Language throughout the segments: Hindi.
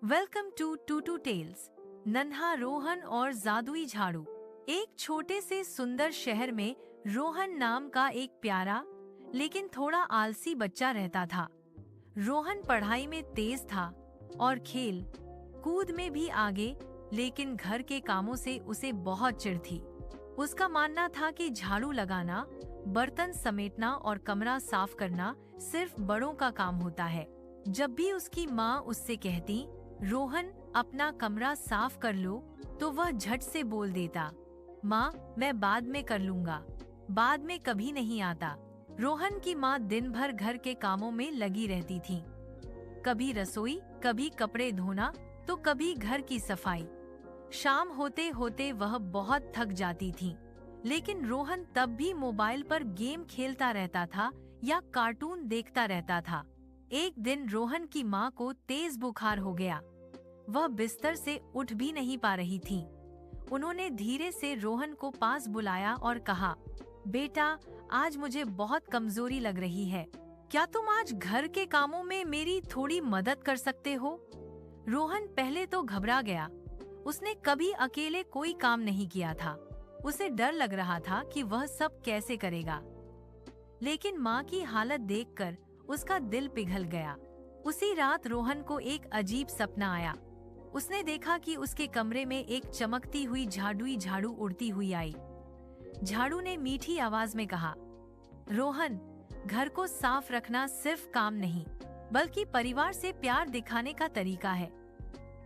Welcome to Tutu tales. नन्हा रोहन और जादुई झाड़ू। एक छोटे से सुंदर शहर में रोहन नाम का एक प्यारा लेकिन थोड़ा आलसी बच्चा रहता था। रोहन पढ़ाई में तेज था और खेल कूद में भी आगे, लेकिन घर के कामों से उसे बहुत चिढ़ थी। उसका मानना था कि झाड़ू लगाना, बर्तन समेटना और कमरा साफ करना सिर्फ बड़ों का काम होता है। जब भी उसकी माँ उससे कहती, रोहन अपना कमरा साफ कर लो, तो वह झट से बोल देता, माँ मैं बाद में कर लूंगा। बाद में कभी नहीं आता। रोहन की माँ दिन भर घर के कामों में लगी रहती थी। कभी रसोई, कभी कपड़े धोना, तो कभी घर की सफाई। शाम होते होते वह बहुत थक जाती थी, लेकिन रोहन तब भी मोबाइल पर गेम खेलता रहता था या कार्टून देखता रहता था। एक दिन रोहन की माँ को तेज बुखार हो गया। वह बिस्तर से उठ भी नहीं पा रही थी। उन्होंने धीरे से रोहन को पास बुलाया और कहा, बेटा आज मुझे बहुत कमजोरी लग रही है, क्या तुम आज घर के कामों में मेरी थोड़ी मदद कर सकते हो? रोहन पहले तो घबरा गया। उसने कभी अकेले कोई काम नहीं किया था। उसे डर लग रहा था कि वह सब कैसे करेगा। लेकिन माँ की हालत देखकर उसका दिल पिघल गया। उसी रात रोहन को एक अजीब सपना आया। उसने देखा कि उसके कमरे में एक चमकती हुई जादुई झाड़ू उड़ती हुई आई। झाड़ू ने मीठी आवाज में कहा, रोहन, घर को साफ रखना सिर्फ काम नहीं, बल्कि परिवार से प्यार दिखाने का तरीका है।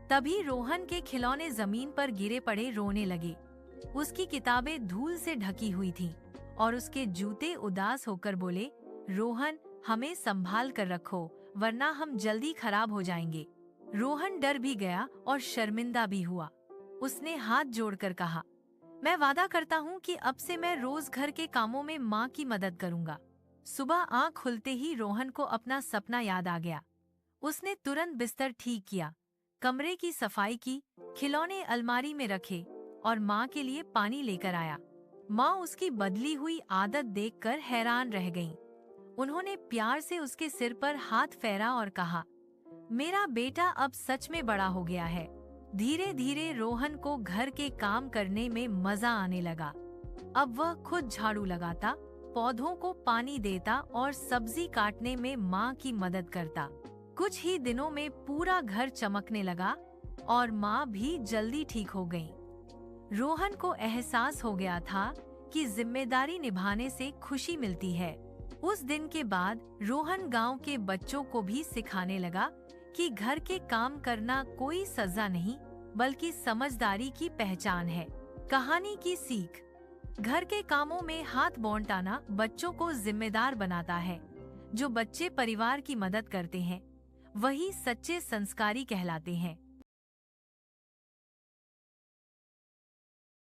तभी रोहन के खिलौने जमीन पर गिरे पड़े रोने लगे। उसकी किताबें धूल से ढकी हुई थीं और उसके जूते उदास होकर बोले, रोहन हमें संभाल कर रखो, वरना हम जल्दी खराब हो जाएंगे। रोहन डर भी गया और शर्मिंदा भी हुआ। उसने हाथ जोड़कर कहा, मैं वादा करता हूँ कि अब से मैं रोज घर के कामों में माँ की मदद करूँगा। सुबह आँख खुलते ही रोहन को अपना सपना याद आ गया। उसने तुरंत बिस्तर ठीक किया, कमरे की सफाई की, खिलौने अलमारी में रखे और माँ के लिए पानी लेकर आया। माँ उसकी बदली हुई आदत देखकर हैरान रह गईं। उन्होंने प्यार से उसके सिर पर हाथ फेरा और कहा, मेरा बेटा अब सच में बड़ा हो गया है। धीरे धीरे रोहन को घर के काम करने में मजा आने लगा। अब वह खुद झाड़ू लगाता, पौधों को पानी देता और सब्जी काटने में माँ की मदद करता। कुछ ही दिनों में पूरा घर चमकने लगा और माँ भी जल्दी ठीक हो गई। रोहन को एहसास हो गया था कि जिम्मेदारी निभाने से खुशी मिलती है। उस दिन के बाद रोहन गांव के बच्चों को भी सिखाने लगा कि घर के काम करना कोई सजा नहीं, बल्कि समझदारी की पहचान है। कहानी की सीख, घर के कामों में हाथ बौंटाना बच्चों को जिम्मेदार बनाता है। जो बच्चे परिवार की मदद करते हैं, वही सच्चे संस्कारी कहलाते हैं।